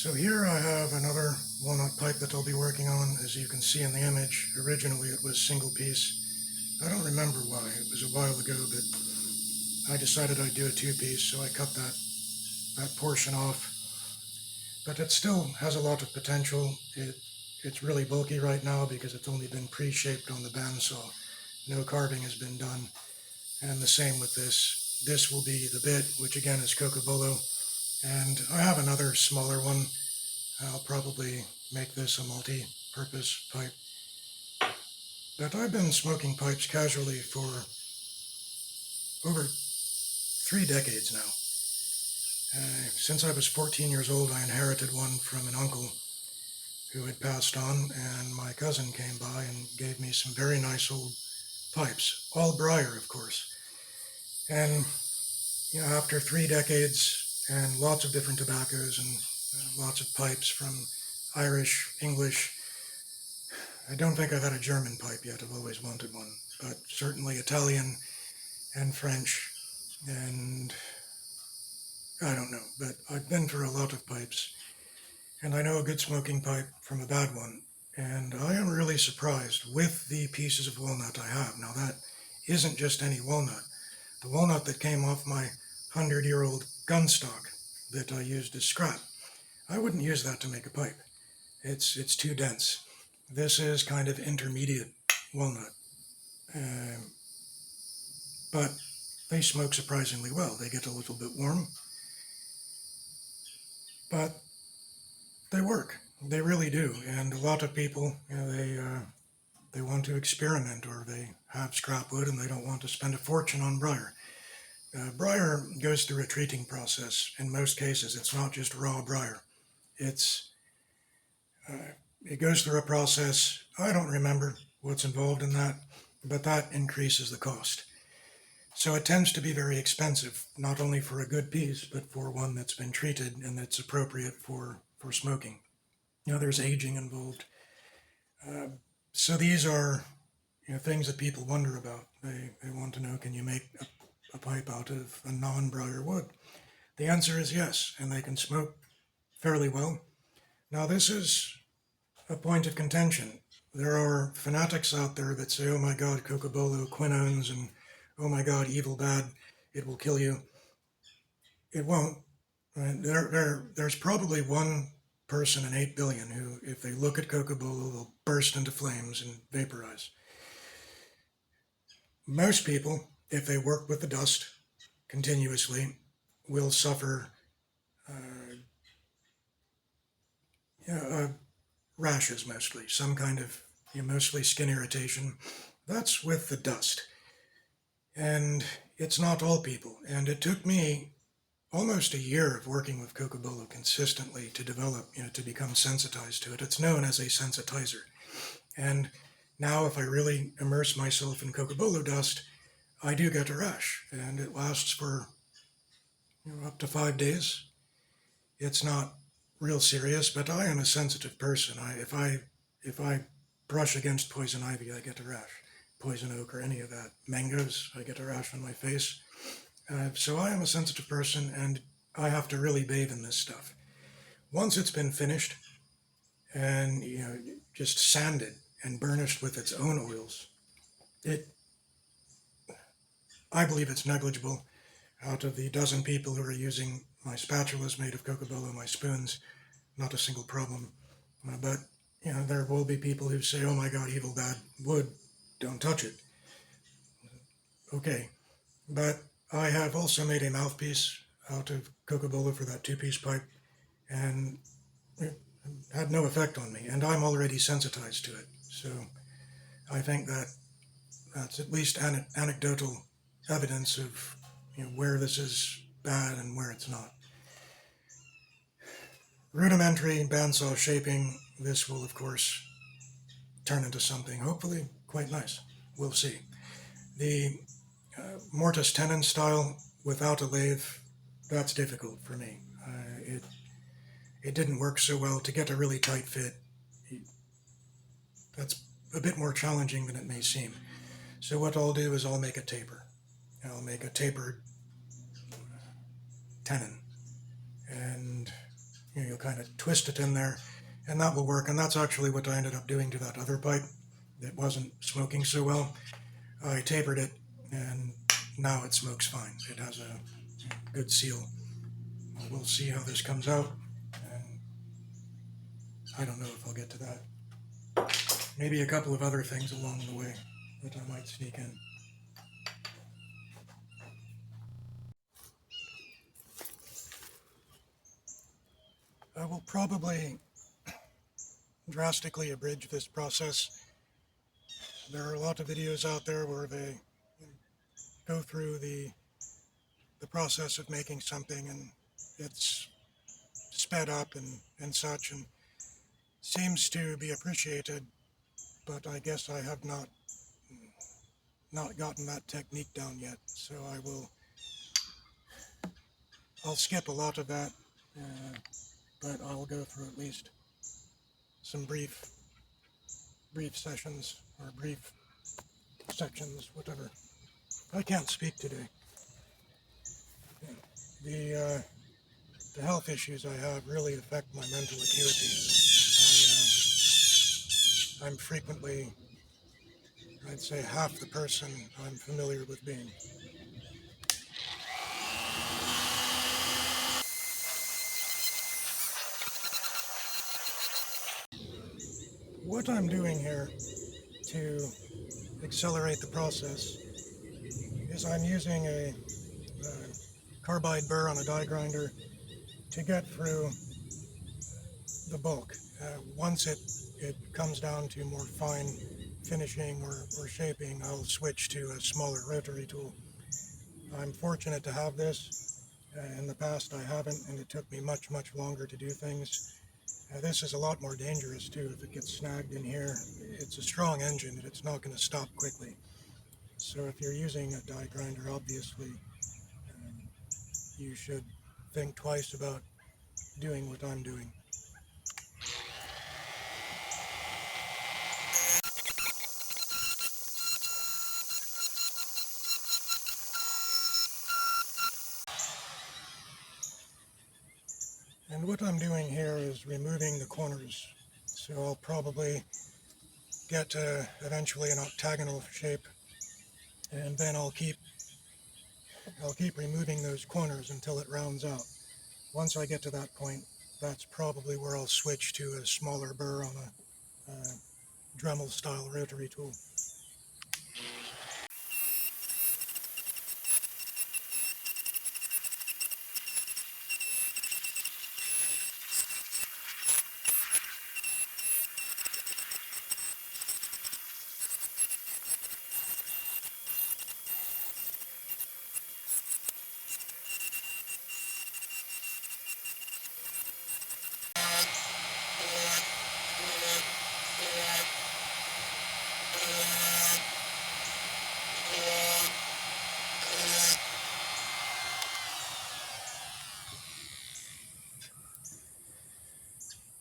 So here I have another walnut pipe that I'll be working on. As you can see in the image, originally it was single piece. I don't remember why, it was a while ago, but I decided I'd do a two-piece, so I cut that portion off. But it still has a lot of potential. It's really bulky right now because it's only been pre-shaped on the bandsaw. No carving has been done. And the same with this. This will be the bit, which again is Cocobolo. And I have another smaller one. I'll probably make this a multi-purpose pipe. But I've been smoking pipes casually for over 3 decades now. Since I was 14 years old, I inherited one from an uncle who had passed on, and my cousin came by and gave me some very nice old pipes, all briar, of course. And after 3 decades and lots of different tobaccos and lots of pipes from Irish, English, I don't think I've had a German pipe yet. I've always wanted one, but certainly Italian and French, and I don't know, but I've been through a lot of pipes, and I know a good smoking pipe from a bad one, and I am really surprised with the pieces of walnut I have. Now that isn't just any walnut. The walnut that came off my 100-year-old gun stock that I used as scrap, I wouldn't use that to make a pipe. It's too dense. This is kind of intermediate walnut, but they smoke surprisingly well. They get a little bit warm, but they work. They really do. And a lot of people, they want to experiment, or they have scrap wood and they don't want to spend a fortune on briar. Briar goes through a treating process. In most cases, it's not just raw briar. It goes through a process. I don't remember what's involved in that, but that increases the cost. So it tends to be very expensive, not only for a good piece, but for one that's been treated and that's appropriate for smoking. There's aging involved. So these are things that people wonder about. They want to know, can you make a pipe out of a non-briar wood? The answer is yes, and they can smoke fairly well. Now this is a point of contention. There are fanatics out there that say, oh my God, Cocobolo, quinones, and oh my God, evil bad, it will kill you. It won't. There's probably one person in 8 billion who, if they look at Cocobolo, will burst into flames and vaporize. Most people, if they work with the dust continuously, will suffer rashes mostly, some kind of, mostly skin irritation. That's with the dust. And it's not all people. And it took me almost a year of working with Cocobolo consistently to develop, to become sensitized to it. It's known as a sensitizer. And now if I really immerse myself in Cocobolo dust, I do get a rash, and it lasts for up to 5 days. It's not real serious, but I am a sensitive person. If I brush against poison ivy, I get a rash. Poison oak or any of that. Mangoes, I get a rash on my face. So I am a sensitive person, and I have to really bathe in this stuff. Once it's been finished and just sanded and burnished with its own oils, I believe it's negligible. Out of the dozen people who are using my spatulas made of Cocobolo, my spoons, not a single problem. But there will be people who say, oh my God, evil bad wood, don't touch it. Okay, but I have also made a mouthpiece out of Cocobolo for that 2-piece pipe, and it had no effect on me, and I'm already sensitized to it. So I think that's at least anecdotal evidence of where this is bad and where it's not. Rudimentary bandsaw shaping, this will of course turn into something hopefully quite nice. We'll see. The mortise tenon style without a lathe, that's difficult for me. It didn't work so well. To get a really tight fit, that's a bit more challenging than it may seem. So what I'll do is I'll make a taper. I'll make a tapered tenon, and you'll kind of twist it in there, and that will work. And that's actually what I ended up doing to that other pipe that wasn't smoking so well. I tapered it, and now it smokes fine. It has a good seal. We'll see how this comes out, and I don't know if I'll get to that. Maybe a couple of other things along the way that I might sneak in. I will probably drastically abridge this process. There are a lot of videos out there where they go through the process of making something, and it's sped up and such, and seems to be appreciated, but I guess I have not gotten that technique down yet, so I'll skip a lot of that, but I'll go through at least some brief sessions, or brief sections, whatever. I can't speak today. The health issues I have really affect my mental acuity. I'm frequently, I'd say, half the person I'm familiar with being. What I'm doing here to accelerate the process is I'm using a carbide burr on a die grinder to get through the bulk. Once it comes down to more fine finishing or shaping, I'll switch to a smaller rotary tool. I'm fortunate to have this. In the past I haven't, and it took me much longer to do things. This is a lot more dangerous too. If it gets snagged in here, it's a strong engine and it's not going to stop quickly. So if you're using a die grinder, obviously you should think twice about doing what I'm doing. And what I'm doing here is removing the corners. So I'll probably get eventually an octagonal shape, and then I'll keep removing those corners until it rounds out. Once I get to that point, that's probably where I'll switch to a smaller burr on a Dremel style rotary tool.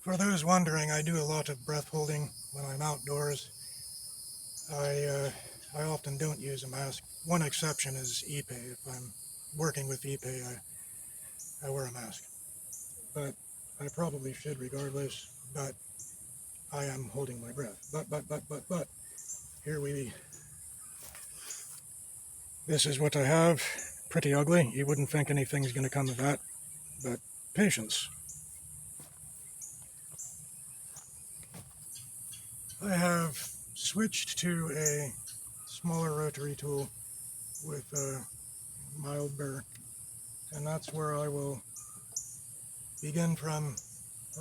For those wondering, I do a lot of breath holding when I'm outdoors. I often don't use a mask. One exception is Ipe. If I'm working with Ipe, I wear a mask. But I probably should regardless, but I am holding my breath. But, here this is what I have. Pretty ugly. You wouldn't think anything's going to come of that, but patience. I have switched to a smaller rotary tool with a mild burr, and that's where I will begin from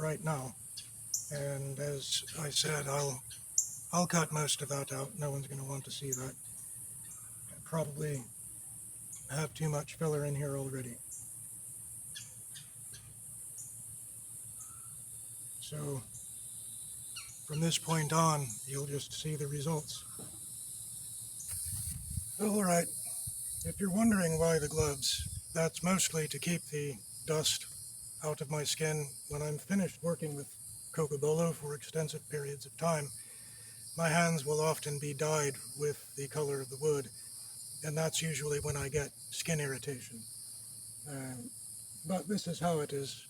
right now. And as I said, I'll cut most of that out. No one's going to want to see that. I probably have too much filler in here already. So from this point on, you'll just see the results. All right, if you're wondering why the gloves, that's mostly to keep the dust out of my skin. When I'm finished working with Cocobolo for extensive periods of time, my hands will often be dyed with the color of the wood, and that's usually when I get skin irritation. But this is how it is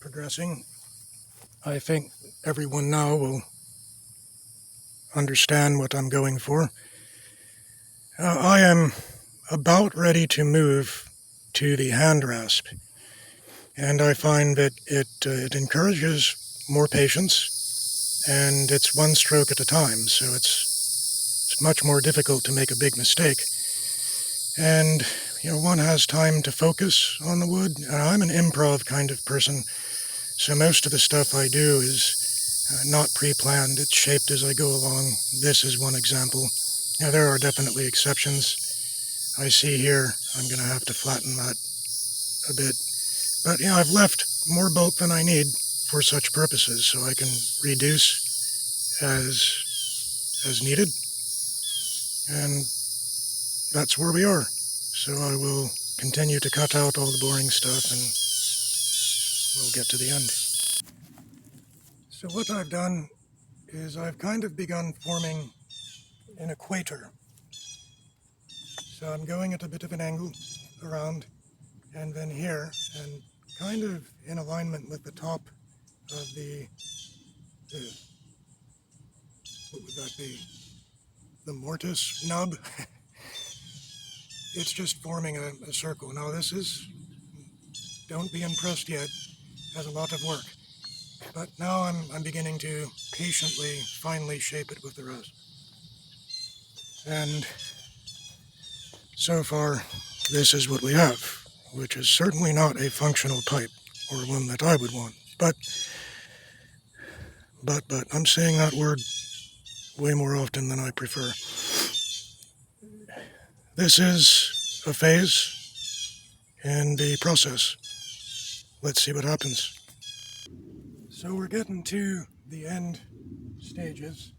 progressing. I think everyone now will understand what I'm going for. I am about ready to move to the hand rasp, and I find that it encourages more patience, and it's one stroke at a time, so it's much more difficult to make a big mistake. And one has time to focus on the wood. I'm an improv kind of person, so most of the stuff I do is not pre-planned. It's shaped as I go along. This is one example. Now, there are definitely exceptions. I see here I'm going to have to flatten that a bit. But I've left more bulk than I need for such purposes, so I can reduce as needed. And that's where we are. So I will continue to cut out all the boring stuff and we'll get to the end. So what I've done is I've kind of begun forming an equator. So I'm going at a bit of an angle around and then here and kind of in alignment with the top of the what would that be? The mortise nub. It's just forming a circle. Now this is, don't be impressed yet, has a lot of work. But now I'm beginning to patiently, finally shape it with the rest. And so far, this is what we have, which is certainly not a functional pipe, or one that I would want. But, I'm saying that word way more often than I prefer. This is a phase in the process. Let's see what happens. So we're getting to the end stages.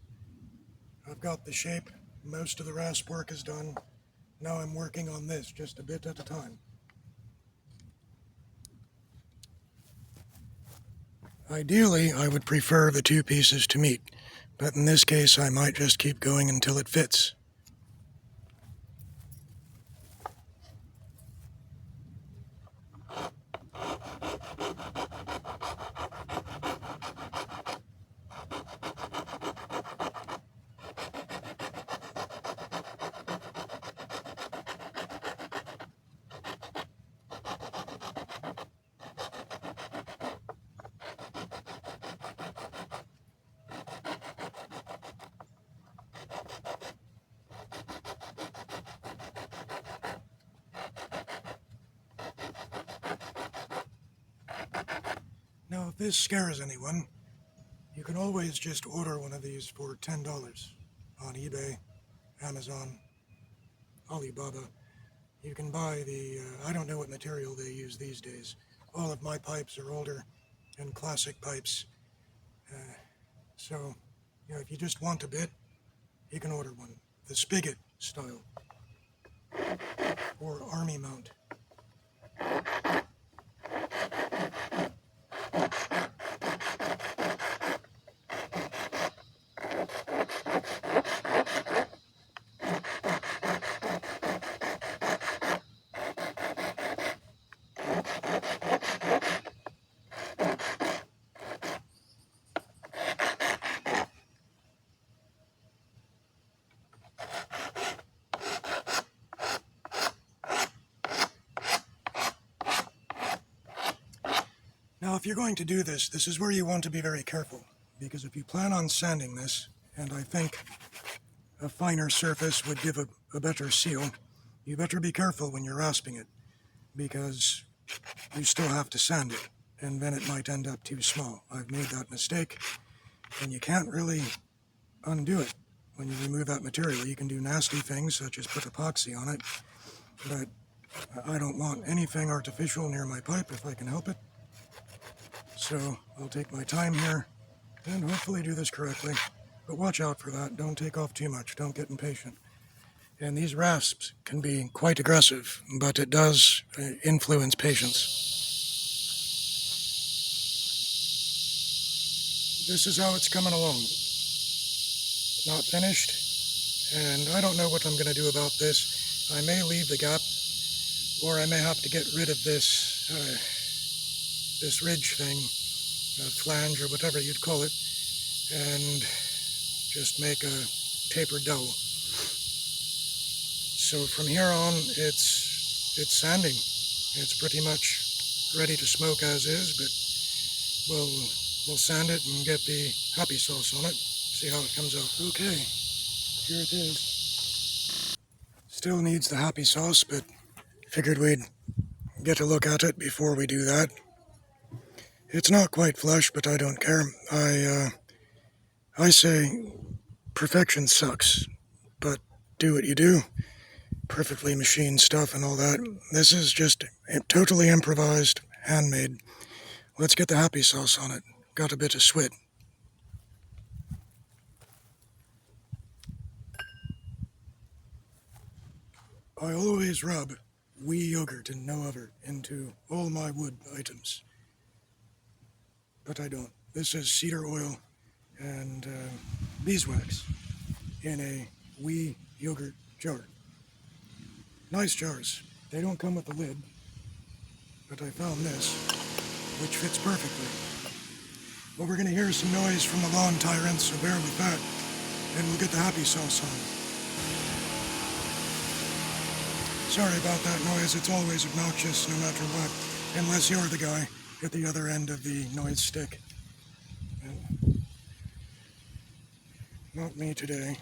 I've got the shape, most of the rasp work is done. Now I'm working on this just a bit at a time. Ideally, I would prefer the two pieces to meet, but in this case I might just keep going until it fits. Now, if this scares anyone, you can always just order one of these for $10 on eBay, Amazon, Alibaba. You can buy the, I don't know what material they use these days. All of my pipes are older and classic pipes. So, if you just want a bit, you can order one. The spigot style, or army mount. Now, if you're going to do this, this is where you want to be very careful, because if you plan on sanding this, and I think a finer surface would give a better seal, you better be careful when you're rasping it, because you still have to sand it, and then it might end up too small. I've made that mistake, and you can't really undo it. When you remove that material, you can do nasty things, such as put epoxy on it, but I don't want anything artificial near my pipe if I can help it. So I'll take my time here and hopefully do this correctly. But watch out for that. Don't take off too much. Don't get impatient. And these rasps can be quite aggressive, but it does influence patience. This is how it's coming along. Not finished, and I don't know what I'm going to do about this. I may leave the gap, or I may have to get rid of this this ridge thing, a flange or whatever you'd call it, and just make a tapered dowel. So from here on, it's sanding. It's pretty much ready to smoke as is, but we'll sand it and get the happy sauce on it, see how it comes out. Okay, here it is. Still needs the happy sauce, but figured we'd get a look at it before we do that. It's not quite flush, but I don't care. I say perfection sucks, but do what you do. Perfectly machined stuff and all that. This is just totally improvised, handmade. Let's get the happy sauce on it. Got a bit of swit. I always rub wee yogurt and no other into all my wood items. But I don't. This is cedar oil and beeswax in a wee yogurt jar. Nice jars. They don't come with the lid, but I found this, which fits perfectly. Well, we're going to hear some noise from the lawn tyrant, so bear with that, and we'll get the happy sauce on. Sorry about that noise. It's always obnoxious no matter what, unless you're the guy at the other end of the noise stick. Not me today.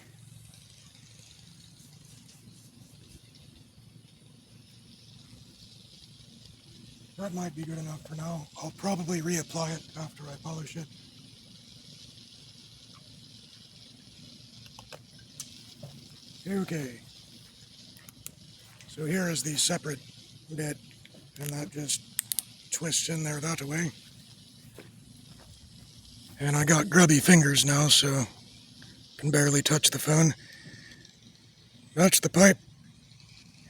That might be good enough for now. I'll probably reapply it after I polish it. Okay. So here is the separate bit, and that just twists in there that way. And I got grubby fingers now, so can barely touch the phone. That's the pipe.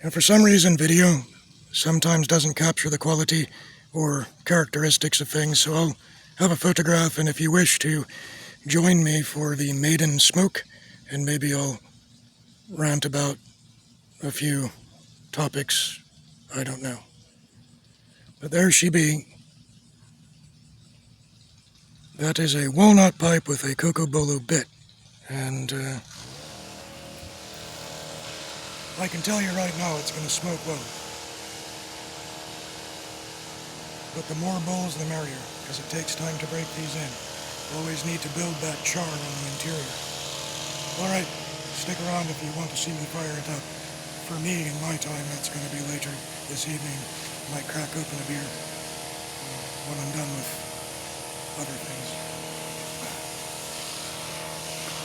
And for some reason, video sometimes doesn't capture the quality or characteristics of things, so I'll have a photograph, and if you wish to join me for the maiden smoke, and maybe I'll rant about a few topics, I don't know. But there she be. That is a walnut pipe with a Cocobolo bit, and I can tell you right now it's going to smoke well. But the more bowls the merrier, because it takes time to break these in. Always need to build that char on the interior. Alright, stick around if you want to see me fire it up. For me, in my time, that's going to be later this evening. Might crack open a beer when I'm done with other things.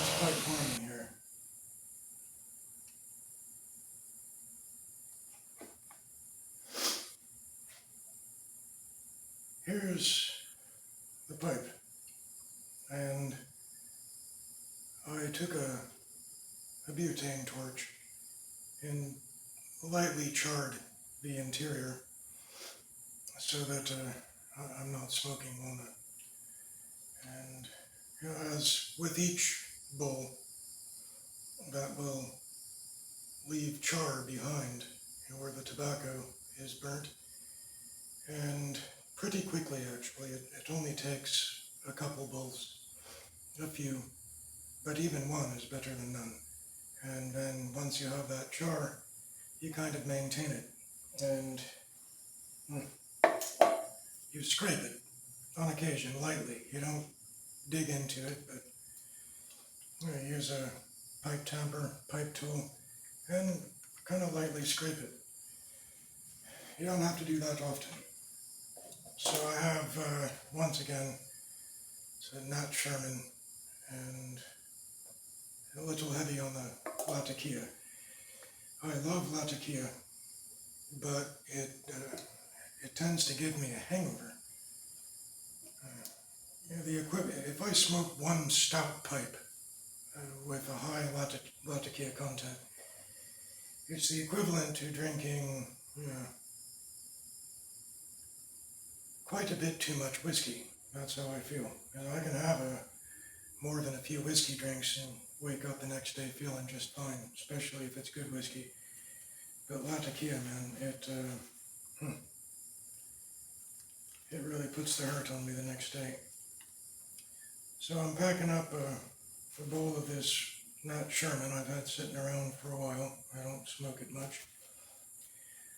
It's quite warm in here. Here's the pipe, and I took a butane torch and lightly charred the interior so that I'm not smoking walnut. And as with each bowl, that will leave char behind where the tobacco is burnt. And pretty quickly, actually. It only takes a couple bowls, a few, but even one is better than none. And then once you have that char, you kind of maintain it, and you scrape it on occasion lightly. You don't dig into it, but you use a pipe tamper, pipe tool, and kind of lightly scrape it. You don't have to do that often. So I have, once again, it's a Nat Sherman, and a little heavy on the Latakia. I love Latakia, but it tends to give me a hangover. The equivalent, if I smoke one stout pipe with a high Latakia content, it's the equivalent to drinking quite a bit too much whiskey. That's how I feel. And I can have more than a few whiskey drinks and wake up the next day feeling just fine, especially if it's good whiskey. But Latakia, man, it really puts the hurt on me the next day. So I'm packing up a bowl of this Nat Sherman I've had sitting around for a while. I don't smoke it much.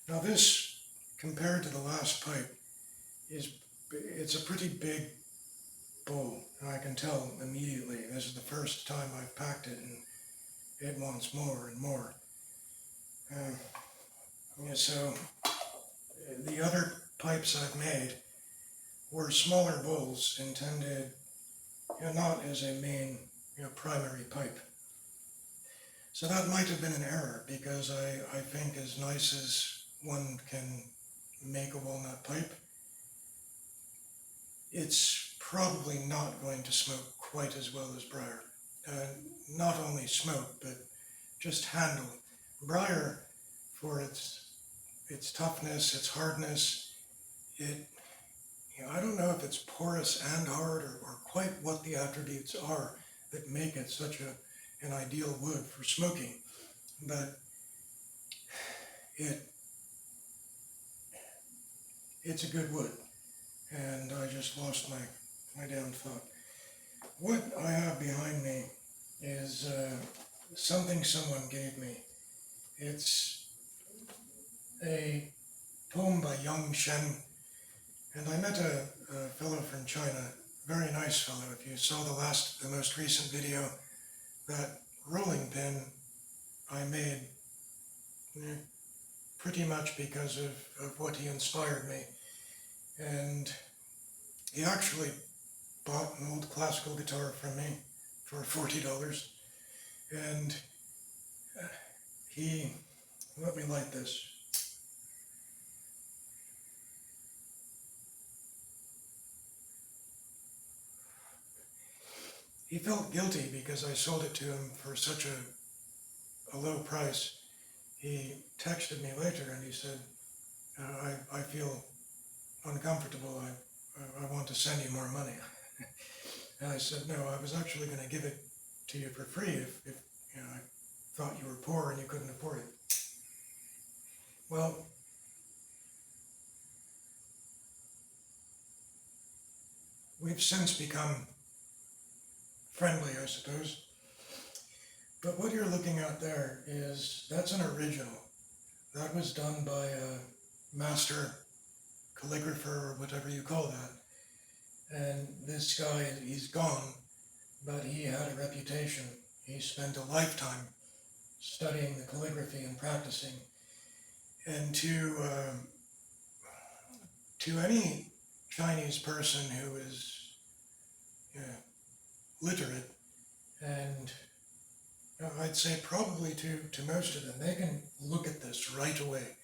Now this, compared to the last pipe, it's a pretty big bowl. I can tell immediately. This is the first time I've packed it, and it wants more and more. So the other pipes I've made were smaller bowls intended, not as a main, primary pipe. So that might have been an error, because I think as nice as one can make a walnut pipe, it's probably not going to smoke quite as well as briar. Not only smoke, but just handle. Briar, for its toughness, its hardness, I don't know if it's porous and hard, or quite what the attributes are that make it such an ideal wood for smoking, but it's a good wood, and I just lost my damn thought. What I have behind me is something someone gave me. It's a poem by Yang Shen, and I met a fellow from China, very nice fellow. If you saw the most recent video, that rolling pin I made pretty much because of what he inspired me. And he actually bought an old classical guitar from me for $40, and he let me light this. He felt guilty because I sold it to him for such a low price. He texted me later and he said, I feel uncomfortable. I want to send you more money. And I said, no, I was actually going to give it to you for free if I thought you were poor and you couldn't afford it. Well, we've since become friendly, I suppose. But what you're looking at there that's an original. That was done by a master calligrapher, or whatever you call that. And this guy, he's gone, but he had a reputation. He spent a lifetime studying the calligraphy and practicing. And to any Chinese person who is literate, and I'd say probably to most of them, they can look at this right away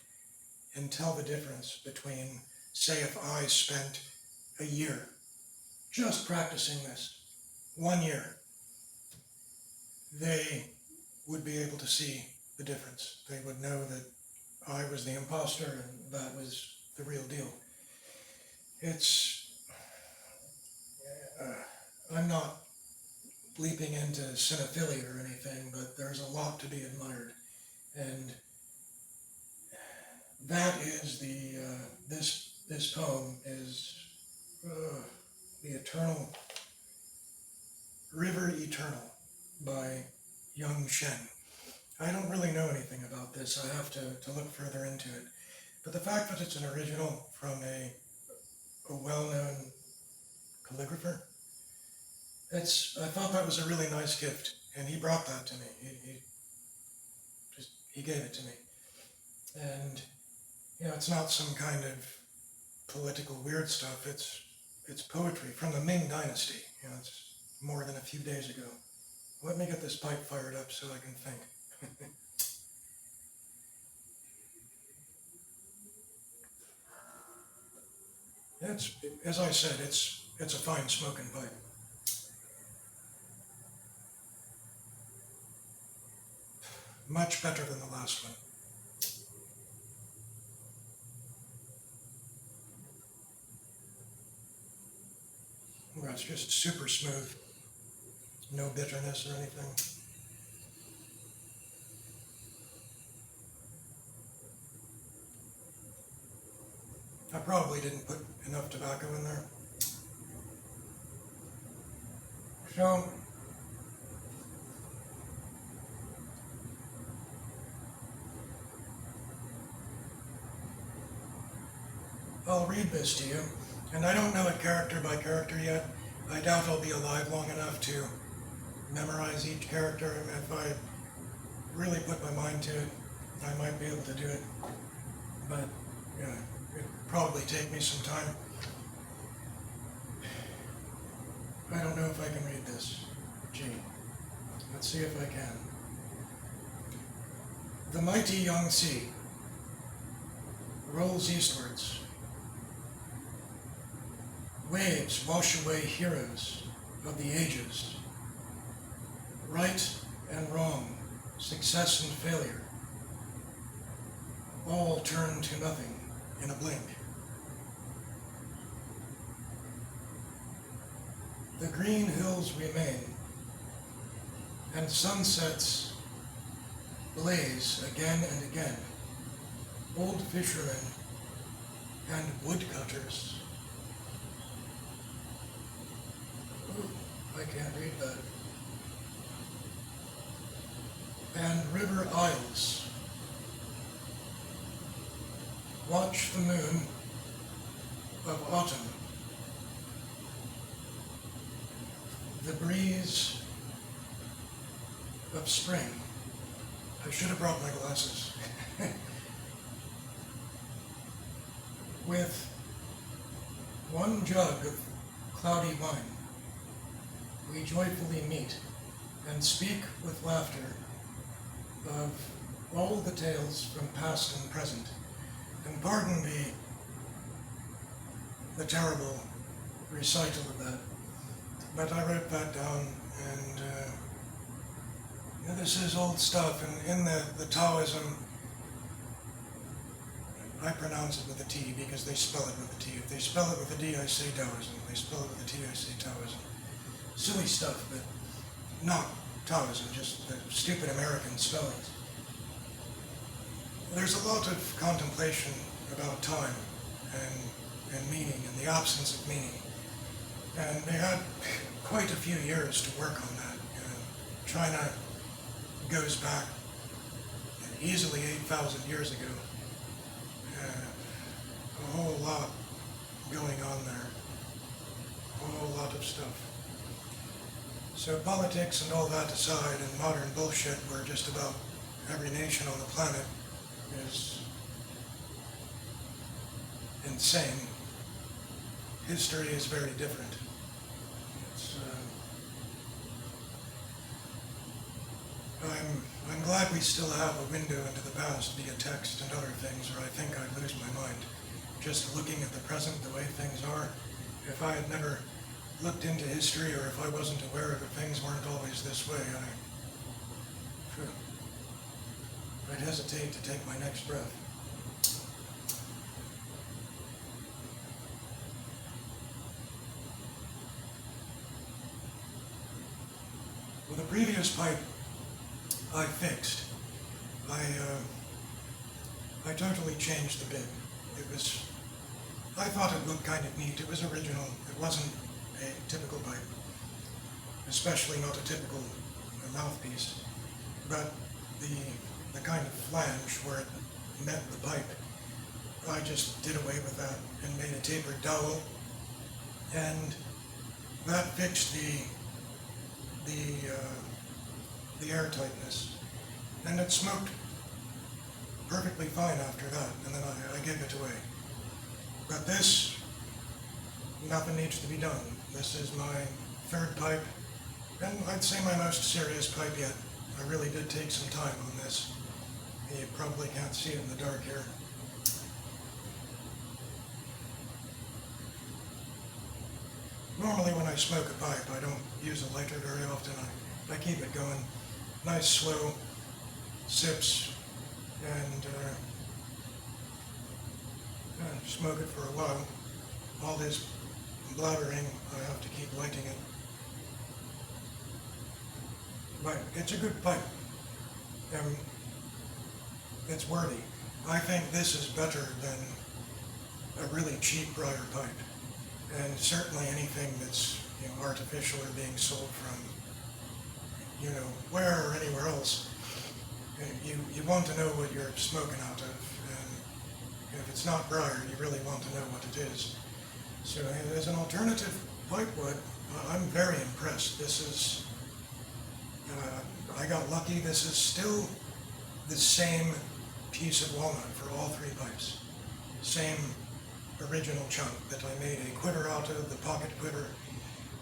and tell the difference between, say, if I spent a year just practicing this, 1 year, they would be able to see the difference. They would know that I was the imposter and that was the real deal. I'm not leaping into cinephilia or anything, but there's a lot to be admired. And that is this poem is The Eternal, River Eternal by Yang Shen. I don't really know anything about this. I have to look further into it. But the fact that it's an original from a well-known calligrapher, I thought that was a really nice gift, and he brought that to me. He gave it to me. And, it's not some kind of political weird stuff. It's poetry from the Ming Dynasty. It's more than a few days ago. Let me get this pipe fired up so I can think. As I said, it's a fine smoking pipe. Much better than the last one. Well, it's just super smooth. No bitterness or anything. I probably didn't put enough tobacco in there. So, I'll read this to you, and I don't know it character by character yet. I doubt I'll be alive long enough to memorize each character, and if I really put my mind to it, I might be able to do it. But, yeah, it'd probably take me some time. I don't know if I can read this. Gee, let's see if I can. The mighty Yangtze rolls eastwards. Waves wash away heroes of the ages. Right and wrong, success and failure, all turn to nothing in a blink. The green hills remain, and sunsets blaze again and again. Old fishermen and woodcutters. Ooh, I can't read that. And river isles. Watch the moon of autumn. The breeze of spring. I should have brought my glasses. With one jug of cloudy wine, we joyfully meet and speak with laughter of all the tales from past and present. And pardon the terrible recital of that, but I wrote that down, and this is old stuff, and in the Taoism, I pronounce it with a T because they spell it with a T. If they spell it with a D, I say Taoism. If they spell it with a T, I say Taoism. Silly stuff, but not Taoism, just the stupid American spellings. There's a lot of contemplation about time and meaning and the absence of meaning. And they had quite a few years to work on that. China goes back easily 8,000 years ago. A whole lot going on there. A whole lot of stuff. So politics and all that aside, and modern bullshit where just about every nation on the planet is insane. History is very different. I'm glad we still have a window into the past via text and other things, or I think I'd lose my mind. Just looking at the present, the way things are. If I had never looked into history, or if I wasn't aware that things weren't always this way, I'd hesitate to take my next breath. Well, the previous pipe I fixed, I totally changed the bit. I thought it looked kind of neat. It was original. It wasn't a typical pipe, especially not a typical mouthpiece, but the kind of flange where it met the pipe, I just did away with that and made a tapered dowel, and that fixed the air tightness, and it smoked perfectly fine after that, and then I gave it away. But this, nothing needs to be done. This is my third pipe, and I'd say my most serious pipe yet. I really did take some time on this. You probably can't see it in the dark here. Normally when I smoke a pipe, I don't use a lighter very often. I keep it going. Nice slow sips, and smoke it for a while. All this blathering, I have to keep lighting it. But it's a good pipe. It's worthy. I think this is better than a really cheap briar pipe. And certainly anything that's artificial or being sold from where or anywhere else, you want to know what you're smoking out of. And if it's not briar, you really want to know what it is. So as an alternative pipe wood, I'm very impressed. This is, I got lucky. This is still the same piece of walnut for all three pipes. Same original chunk that I made a quiver out of, the pocket quiver,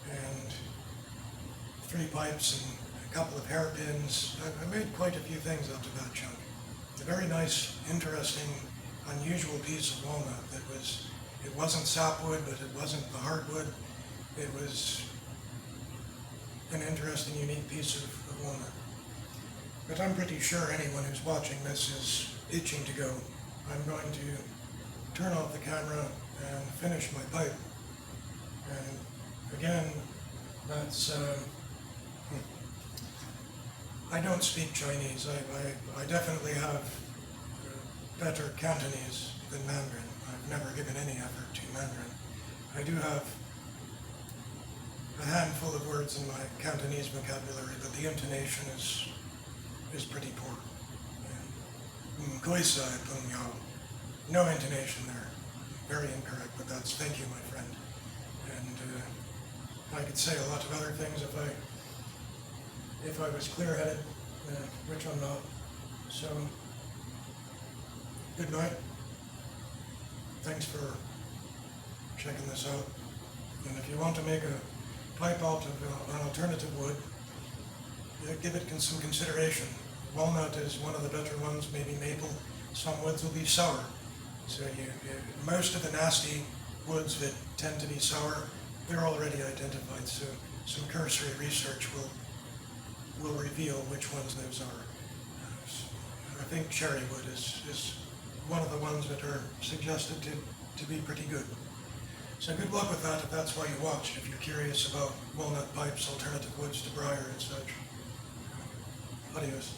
and 3 pipes and a couple of hairpins. I made quite a few things out of that chunk. A very nice, interesting, unusual piece of walnut it wasn't sapwood, but it wasn't the hardwood. It was an interesting, unique piece of walnut. But I'm pretty sure anyone who's watching this is itching to go. I'm going to turn off the camera and finish my pipe. And again, that's, I don't speak Chinese. I definitely have better Cantonese than Mandarin. I've never given any effort to Mandarin. I do have a handful of words in my Cantonese vocabulary, but the intonation is pretty poor. No intonation there. Very incorrect, but that's thank you, my friend. And I could say a lot of other things if I was clear-headed, which I'm not. So, good night. Thanks for checking this out. And if you want to make a pipe out of an alternative wood, give it some consideration. Walnut is one of the better ones, maybe maple. Some woods will be sour. So most of the nasty woods that tend to be sour, they're already identified. So some cursory research will reveal which ones those are. I think cherry wood is one of the ones that are suggested to be pretty good. So good luck with that if that's why you watch, if you're curious about walnut pipes, alternative woods to briar and such. Adios.